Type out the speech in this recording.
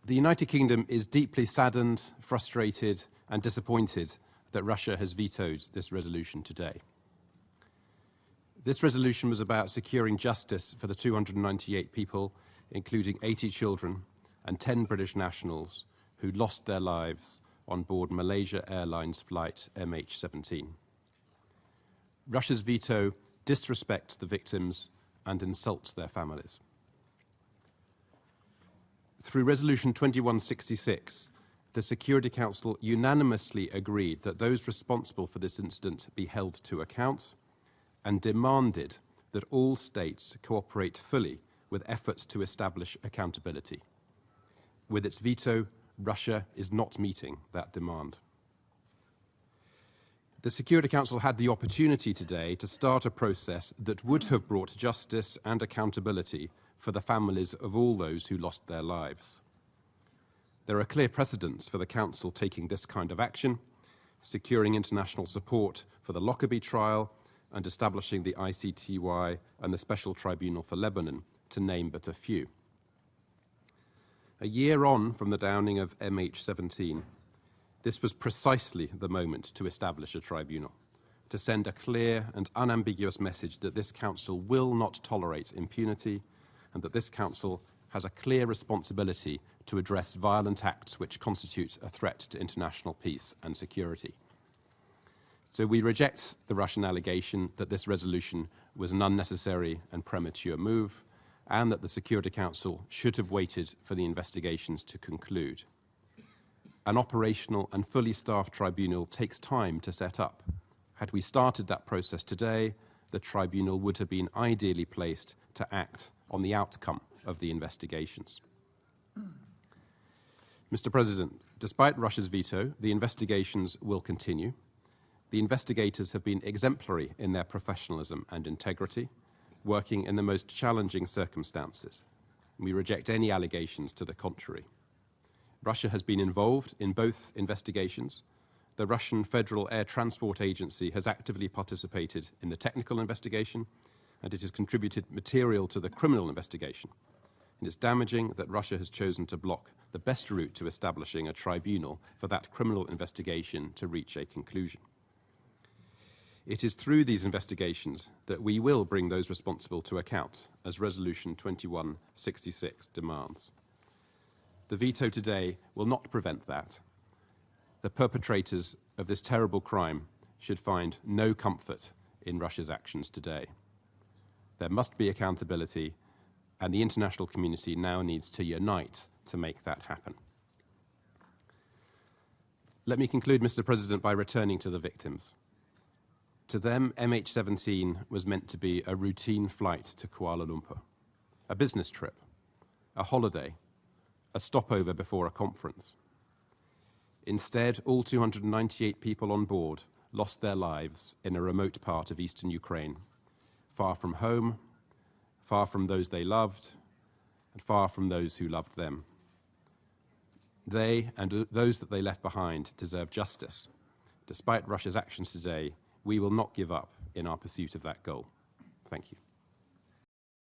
The United Kingdom is deeply saddened, frustrated, and disappointed that Russia has vetoed this resolution today. This resolution was about securing justice for the 298 people, including 80 children and 10 British nationals, who lost their lives on board Malaysia Airlines flight MH17. Russia's veto disrespects the victims and insults their families. Through Resolution 2166, the Security Council unanimously agreed that those responsible for this incident be held to account and demanded that all states cooperate fully with efforts to establish accountability. With its veto, Russia is not meeting that demand. The Security Council had the opportunity today to start a process that would have brought justice and accountability for the families of all those who lost their lives. There are clear precedents for the Council taking this kind of action, securing international support for the Lockerbie trial and establishing the ICTY and the Special Tribunal for Lebanon, to name but a few. A year on from the downing of MH17, this was precisely the moment to establish a tribunal, to send a clear and unambiguous message that this Council will not tolerate impunity and that this Council has a clear responsibility to address violent acts which constitute a threat to international peace and security. So we reject the Russian allegation that this resolution was an unnecessary and premature move, and that the Security Council should have waited for the investigations to conclude. An operational and fully staffed tribunal takes time to set up. Had we started that process today, the tribunal would have been ideally placed to act on the outcome of the investigations. Mr. President, despite Russia's veto, the investigations will continue. The investigators have been exemplary in their professionalism and integrity, working in the most challenging circumstances. We reject any allegations to the contrary. Russia has been involved in both investigations. The Russian Federal Air Transport Agency has actively participated in the technical investigation, and it has contributed material to the criminal investigation. It is damaging that Russia has chosen to block the best route to establishing a tribunal for that criminal investigation to reach a conclusion. It is through these investigations that we will bring those responsible to account, as Resolution 2166 demands. The veto today will not prevent that. The perpetrators of this terrible crime should find no comfort in Russia's actions today. There must be accountability, and the international community now needs to unite to make that happen. Let me conclude, Mr. President, by returning to the victims. To them, MH17 was meant to be a routine flight to Kuala Lumpur, a business trip, a holiday, a stopover before a conference. Instead, all 298 people on board lost their lives in a remote part of eastern Ukraine, far from home, far from those they loved, and far from those who loved them. They and those that they left behind deserve justice. Despite Russia's actions today, we will not give up in our pursuit of that goal. Thank you.